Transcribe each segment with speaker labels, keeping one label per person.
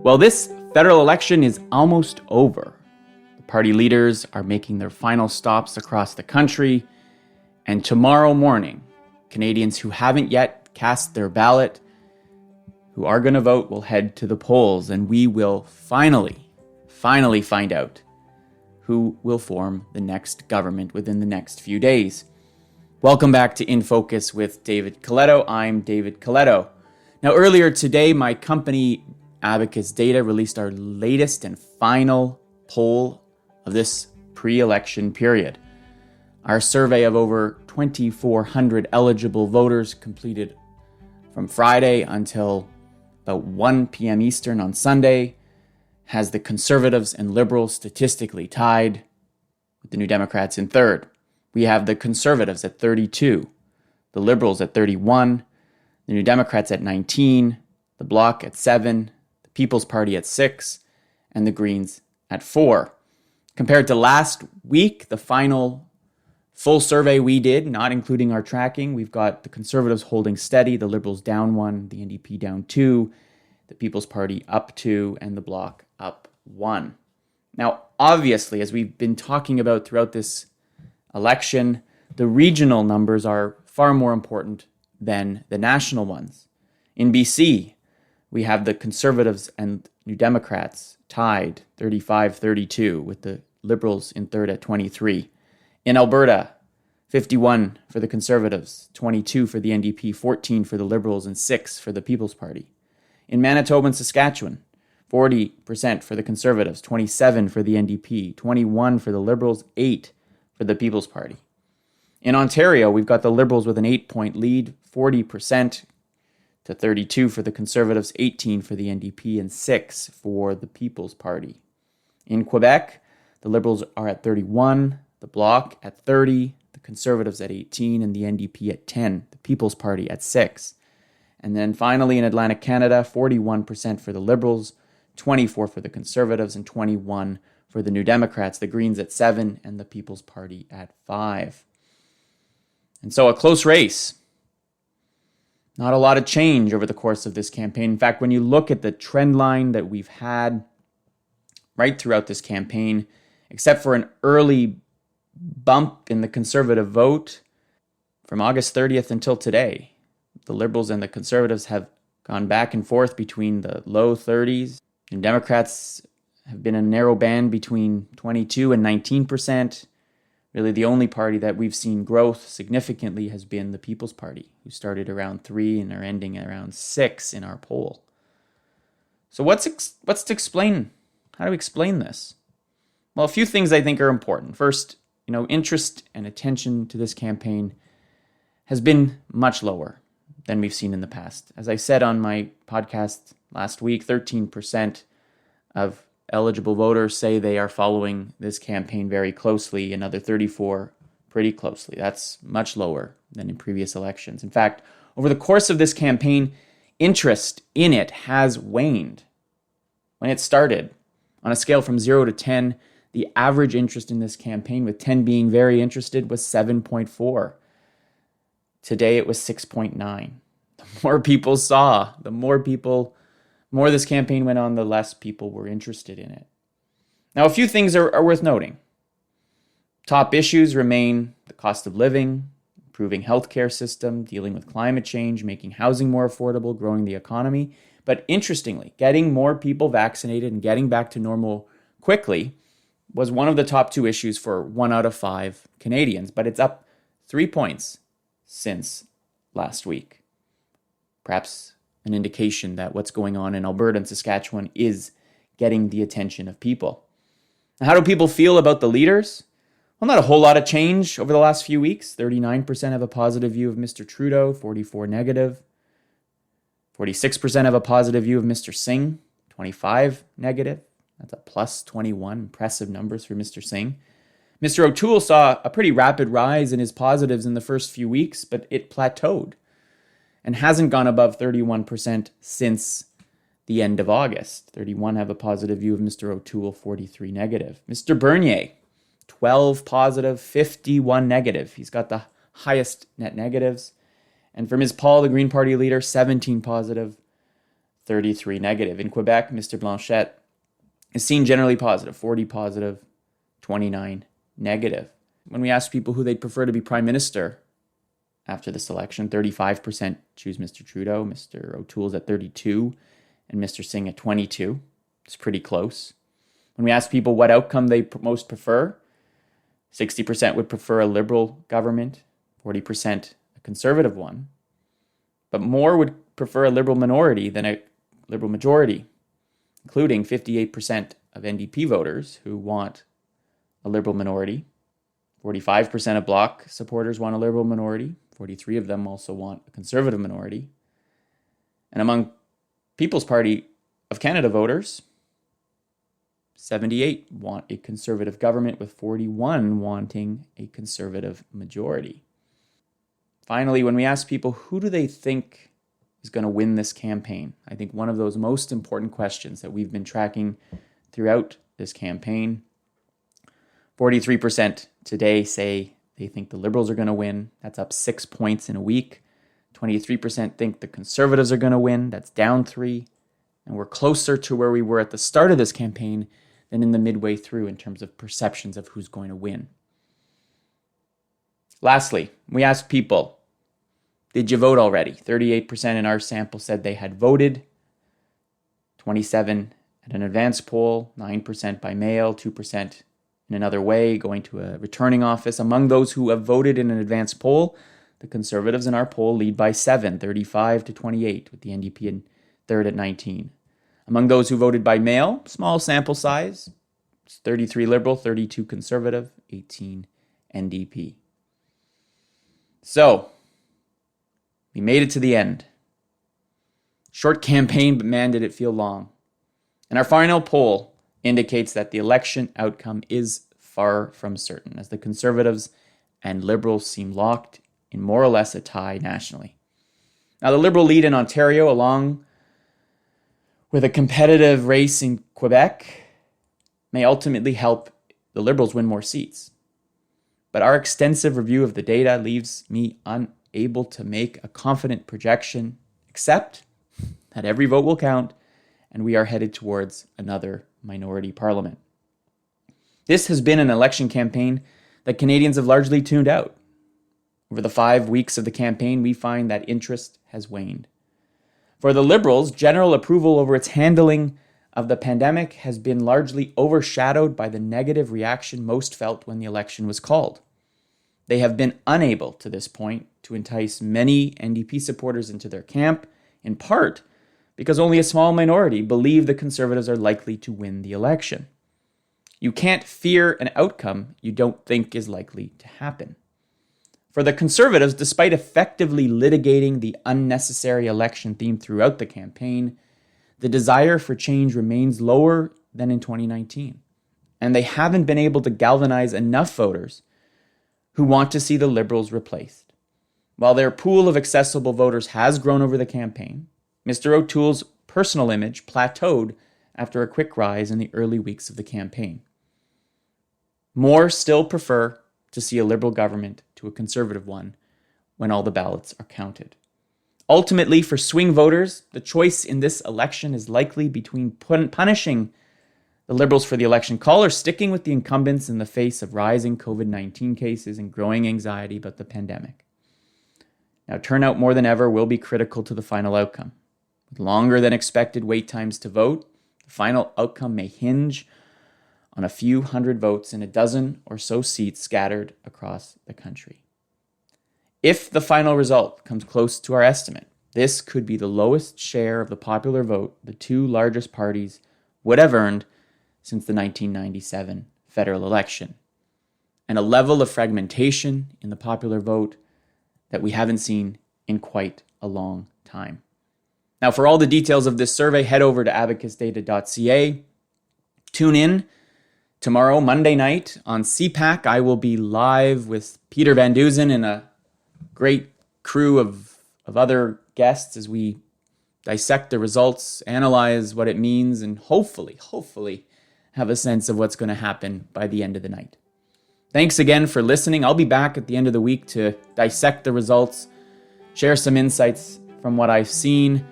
Speaker 1: Well, this federal election is almost over. The party leaders are making their final stops across the country, and tomorrow morning, Canadians who haven't yet cast their ballot, who are going to vote, will head to the polls, and we will finally find out who will form the next government within the next few days. Welcome back to In Focus with David Coletto. I'm David Coletto. Now, earlier today, my company, Abacus Data, released our latest and final poll of this pre-election period. Our survey of over 2,400 eligible voters completed from Friday until about 1 p.m. Eastern on Sunday has the Conservatives and Liberals statistically tied, with the New Democrats in third. We have the Conservatives at 32, the Liberals at 31, the New Democrats at 19, the Bloc at 7, the People's Party at 6, and the Greens at 4. Compared to last week, the final full survey we did, not including our tracking, we've got the Conservatives holding steady, the Liberals down 1, the NDP down 2, the People's Party up 2, and the Bloc up 1. Now, obviously, as we've been talking about throughout this election, the regional numbers are far more important than the national ones. In BC, we have the Conservatives and New Democrats tied 35-32, with the Liberals in third at 23. In Alberta, 51 for the Conservatives, 22 for the NDP, 14 for the Liberals, and 6 for the People's Party. In Manitoba and Saskatchewan, 40% for the Conservatives, 27 for the NDP, 21 for the Liberals, 8 for the People's Party. In Ontario, we've got the Liberals with an 8-point lead, 40% to 32 for the Conservatives, 18 for the NDP, and 6 for the People's Party. In Quebec, the Liberals are at 31, the Bloc at 30, the Conservatives at 18, and the NDP at 10, the People's Party at 6. And then finally in Atlantic Canada, 41% for the Liberals, 24 for the Conservatives, and 21 for the New Democrats, the Greens at 7, and the People's Party at 5. And so a close race. Not a lot of change over the course of this campaign. In fact, when you look at the trend line that we've had right throughout this campaign, except for an early bump in the Conservative vote from August 30th until today, the Liberals and the Conservatives have gone back and forth between the low 30s. And Democrats have been in a narrow band between 22 and 19%. Really, the only party that we've seen growth significantly has been the People's Party, who started around 3 and are ending at around 6 in our poll. So what's to explain? How do we explain this? Well, a few things I think are important. First, interest and attention to this campaign has been much lower than we've seen in the past. As I said on my podcast last week, 13% of eligible voters say they are following this campaign very closely, another 34% pretty closely. That's much lower than in previous elections. In fact, over the course of this campaign, interest in it has waned. When it started, on a scale from 0 to 10, the average interest in this campaign, with 10 being very interested, was 7.4. Today it was 6.9. The more people saw, the more this campaign went on, the less people were interested in it. Now, a few things are worth noting. Top issues remain the cost of living, improving healthcare system, dealing with climate change, making housing more affordable, growing the economy. But interestingly, getting more people vaccinated and getting back to normal quickly was one of the top 2 issues for 1 out of 5 Canadians, but it's up 3 points since last week. Perhaps an indication that what's going on in Alberta and Saskatchewan is getting the attention of people. Now, how do people feel about the leaders? Well, not a whole lot of change over the last few weeks. 39% have a positive view of Mr. Trudeau, 44% negative. 46% have a positive view of Mr. Singh, 25% negative. That's a plus 21, impressive numbers for Mr. Singh. Mr. O'Toole saw a pretty rapid rise in his positives in the first few weeks, but it plateaued and hasn't gone above 31% since the end of August. 31% have a positive view of Mr. O'Toole, 43% negative. Mr. Bernier, 12 positive, 51 negative. He's got the highest net negatives. And for Ms. Paul, the Green Party leader, 17 positive, 33 negative. In Quebec, Mr. Blanchette is seen generally positive, 40 positive, 29 negative. When we ask people who they'd prefer to be prime minister after this election, 35% choose Mr. Trudeau, Mr. O'Toole's at 32, and Mr. Singh at 22. It's pretty close. When we ask people what outcome they most prefer, 60% would prefer a Liberal government, 40% a Conservative one, but more would prefer a Liberal minority than a Liberal majority, including 58% of NDP voters who want a Liberal minority. 45% of Bloc supporters want a Liberal minority. 43 of them also want a Conservative minority. And among People's Party of Canada voters, 78 want a Conservative government, with 41 wanting a Conservative majority. Finally, when we ask people who do they think is going to win this campaign, I think one of those most important questions that we've been tracking throughout this campaign, 43% today say they think the Liberals are going to win. That's up 6 points in a week. 23% think the Conservatives are going to win. That's down 3. And we're closer to where we were at the start of this campaign than in the midway through in terms of perceptions of who's going to win. Lastly, we asked people, did you vote already? 38% in our sample said they had voted. 27% at an advance poll, 9% by mail, 2% in another way, going to a returning office. Among those who have voted in an advance poll, the Conservatives in our poll lead by 7, 35 to 28, with the NDP in third at 19. Among those who voted by mail, small sample size, it's 33 Liberal, 32 Conservative, 18 NDP. So, we made it to the end. Short campaign, but man, did it feel long. And our final poll indicates that the election outcome is far from certain, as the Conservatives and Liberals seem locked in more or less a tie nationally. Now, the Liberal lead in Ontario, along with a competitive race in Quebec, may ultimately help the Liberals win more seats. But our extensive review of the data leaves me unable to make a confident projection, except that every vote will count, and we are headed towards another minority parliament. This has been an election campaign that Canadians have largely tuned out. Over the 5 weeks of the campaign, we find that interest has waned. For the Liberals, general approval over its handling of the pandemic has been largely overshadowed by the negative reaction most felt when the election was called. They have been unable, to this point, to entice many NDP supporters into their camp, in part because only a small minority believe the Conservatives are likely to win the election. You can't fear an outcome you don't think is likely to happen. For the Conservatives, despite effectively litigating the unnecessary election theme throughout the campaign, the desire for change remains lower than in 2019, and they haven't been able to galvanize enough voters who want to see the Liberals replaced. While their pool of accessible voters has grown over the campaign, Mr. O'Toole's personal image plateaued after a quick rise in the early weeks of the campaign. More still prefer to see a Liberal government to a Conservative one when all the ballots are counted. Ultimately, for swing voters, the choice in this election is likely between punishing the Liberals for the election call or sticking with the incumbents in the face of rising COVID-19 cases and growing anxiety about the pandemic. Now, turnout more than ever will be critical to the final outcome. With longer than expected wait times to vote, the final outcome may hinge on a few hundred votes in a dozen or so seats scattered across the country. If the final result comes close to our estimate, this could be the lowest share of the popular vote the two largest parties would have earned since the 1997 federal election, and a level of fragmentation in the popular vote that we haven't seen in quite a long time. Now, for all the details of this survey, head over to abacusdata.ca. Tune in tomorrow, Monday night, on CPAC. I will be live with Peter Van Dusen and a great crew of other guests as we dissect the results, analyze what it means, and hopefully have a sense of what's going to happen by the end of the night. Thanks again for listening. I'll be back at the end of the week to dissect the results, share some insights from what I've seen,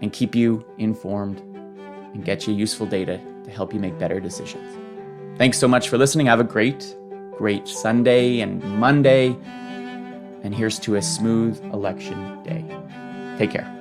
Speaker 1: and keep you informed and get you useful data to help you make better decisions. Thanks so much for listening. Have a great Sunday and Monday. And here's to a smooth election day. Take care.